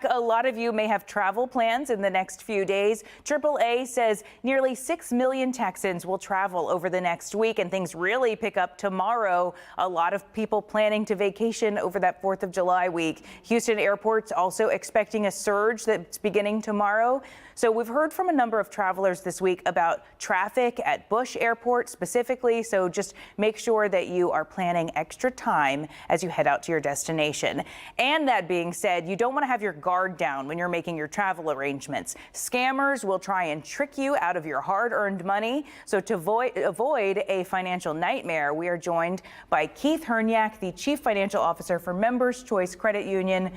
A lot of you may have travel plans in the next few days. AAA says nearly 6 million Texans will travel over the next week, and things really pick up tomorrow. A lot of people planning to vacation over that 4th of July week. Houston Airport's also expecting a surge that's beginning tomorrow. So we've heard from a number of travelers this week about traffic at Bush Airport specifically. So just make sure that you are planning extra time as you head out to your destination. And that being said, you don't want to have your guard down when you're making your travel arrangements. Scammers will try and trick you out of your hard-earned money. So to avoid a financial nightmare, we are joined by Keith Hrynak, the Chief Financial Officer for Members Choice Credit Union,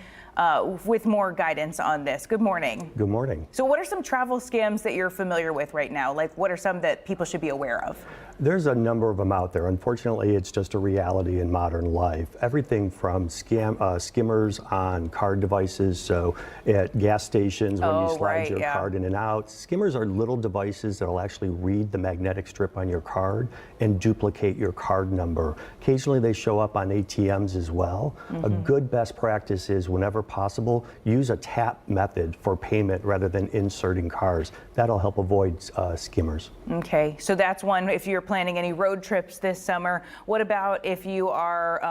with more guidance on this. Good morning. Good morning. So what are some travel scams that you're familiar with right now? Like, what are some that people should be aware of? There's a number of them out there. Unfortunately, it's just a reality in modern life. Everything from skimmers on card devices, so at gas stations when you slide your card in and out. Skimmers are little devices that will actually read the magnetic strip on your card and duplicate your card number. Occasionally they show up on ATMs as well. A good best practice is, whenever possible, use a tap method for payment rather than inserting cards. That'll help avoid skimmers. Okay, so that's one if you're planning any road trips this summer. What about if you are,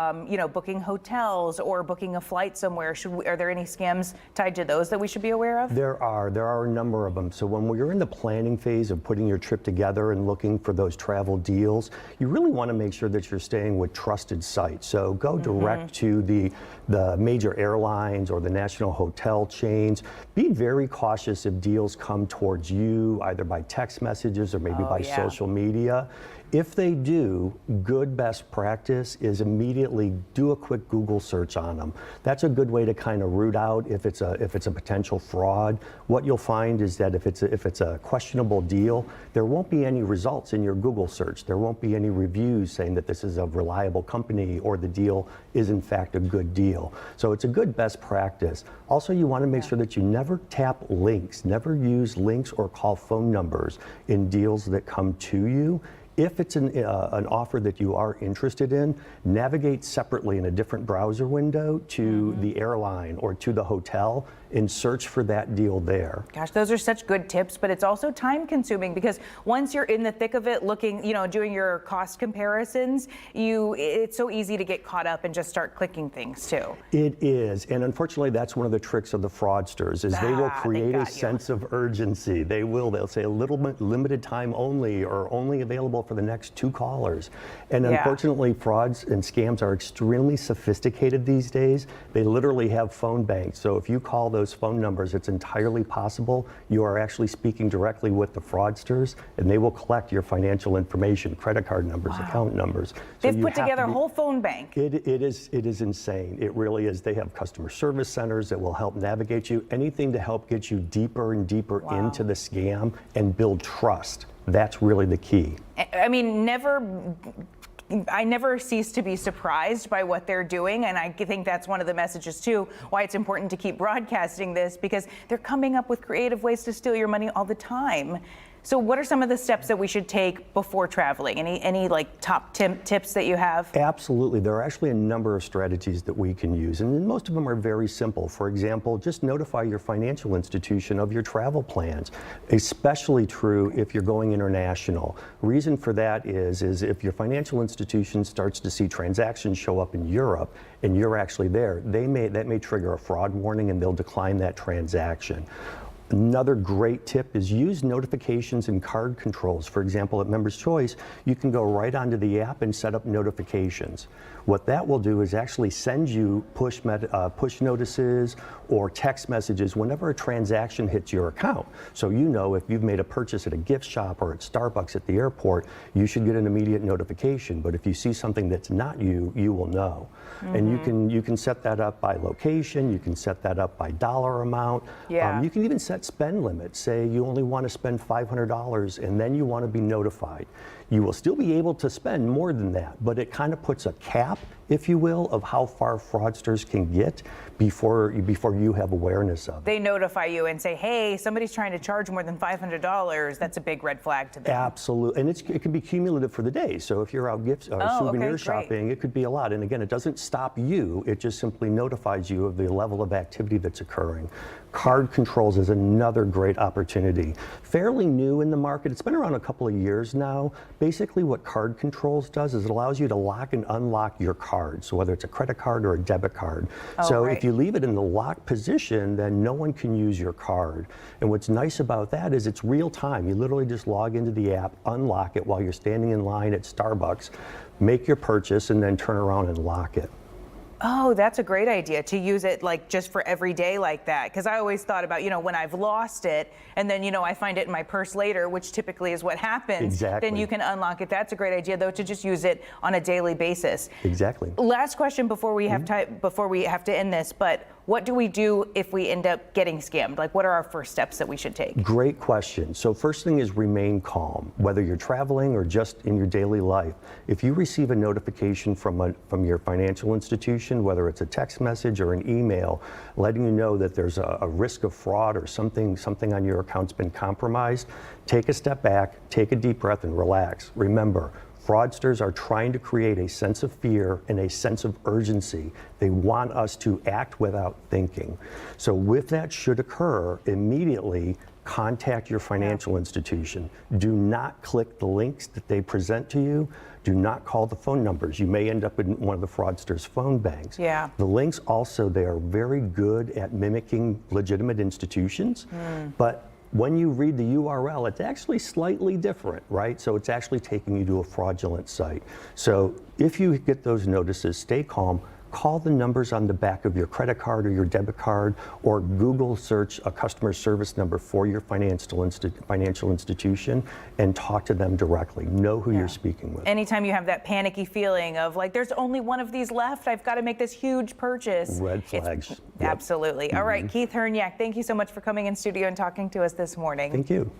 booking hotels or booking a flight somewhere? Are there any scams tied to those that we should be aware of? There are a number of them. So when we're in the planning phase of putting your trip together and looking for those travel deals, you really want to make sure that you're staying with trusted sites. So go direct to the major airlines or the national hotel chains. Be very cautious if deals come towards you, either by text messages or maybe by social media. If they do, good best practice is immediately do a quick Google search on them. That's a good way to kind of root out if it's a potential fraud. What you'll find is that if it's a questionable deal, there won't be any results in your Google search. There won't be any reviews saying that this is a reliable company or the deal is in fact a good deal. So it's a good best practice. Also, you want to make sure that you never tap links, never use links or call phone numbers in deals that come to you. If it's an offer that you are interested in, navigate separately in a different browser window to the airline or to the hotel and search for that deal there. Gosh, those are such good tips, but it's also time consuming because once you're in the thick of it looking, doing your cost comparisons, it's so easy to get caught up and just start clicking things too. It is, and unfortunately that's one of the tricks of the fraudsters is they will create a sense of urgency. They'll say a little bit limited time only or only available for the next 2 callers. And unfortunately, frauds and scams are extremely sophisticated these days. They literally have phone banks. So if you call those phone numbers, it's entirely possible you are actually speaking directly with the fraudsters, and they will collect your financial information, credit card numbers, account numbers. So they've put together a whole phone bank. It is insane. It really is. They have customer service centers that will help navigate you. Anything to help get you deeper and deeper into the scam and build trust. That's really the key. I mean, I never cease to be surprised by what they're doing, and I think that's one of the messages too, why it's important to keep broadcasting this, because they're coming up with creative ways to steal your money all the time. So what are some of the steps that we should take before traveling? Any like top tips that you have? Absolutely. There are actually a number of strategies that we can use, and most of them are very simple. For example, just notify your financial institution of your travel plans, especially true if you're going international. Reason for that is if your financial institution starts to see transactions show up in Europe and you're actually there, that may trigger a fraud warning and they'll decline that transaction. Another great tip is use notifications and card controls. For example, at Members Choice, you can go right onto the app and set up notifications. What that will do is actually send you push notices or text messages whenever a transaction hits your account. So if you've made a purchase at a gift shop or at Starbucks at the airport, you should get an immediate notification. But if you see something that's not you, you will know. And you can set that up by location, you can set that up by dollar amount. You can even set spend limits. Say you only want to spend $500 and then you want to be notified. You will still be able to spend more than that, but it kind of puts a cap if you will, of how far fraudsters can get before you have awareness of it. They notify you and say, hey, somebody's trying to charge more than $500. That's a big red flag to them. Absolutely, and it can be cumulative for the day. So if you're out souvenir okay, shopping, it could be a lot. And again, it doesn't stop you, it just simply notifies you of the level of activity that's occurring. Card controls is another great opportunity. Fairly new in the market, it's been around a couple of years now. Basically what card controls does is it allows you to lock and unlock your card. So whether it's a credit card or a debit card. So right. if you leave it in the locked position, then no one can use your card. And what's nice about that is it's real time. You literally just log into the app, unlock it while you're standing in line at Starbucks, make your purchase, and then turn around and lock it. Oh, that's a great idea to use it like just for every day like that. Because I always thought about, when I've lost it and then, I find it in my purse later, which typically is what happens. Exactly. Then you can unlock it. That's a great idea, though, to just use it on a daily basis. Exactly. Last question before we have to end this, but what do we do if we end up getting scammed? Like, what are our first steps that we should take? Great question. So first thing is remain calm, whether you're traveling or just in your daily life. If you receive a notification from your financial institution, whether it's a text message or an email, letting you know that there's a risk of fraud or something on your account's been compromised, take a step back, take a deep breath, and relax. Remember, fraudsters are trying to create a sense of fear and a sense of urgency. They want us to act without thinking. So if that should occur, immediately contact your financial institution. Do not click the links that they present to you. Do not call the phone numbers. You may end up in one of the fraudsters' phone banks. Yeah. The links also, they are very good at mimicking legitimate institutions, but when you read the URL, it's actually slightly different, right? So it's actually taking you to a fraudulent site. So if you get those notices, stay calm. Call the numbers on the back of your credit card or your debit card, or Google search a customer service number for your financial institution and talk to them directly. Know who you're speaking with. Anytime you have that panicky feeling of like, there's only one of these left, I've got to make this huge purchase. Red flags. Yep. Absolutely. All right, Keith Hrynak, thank you so much for coming in studio and talking to us this morning. Thank you.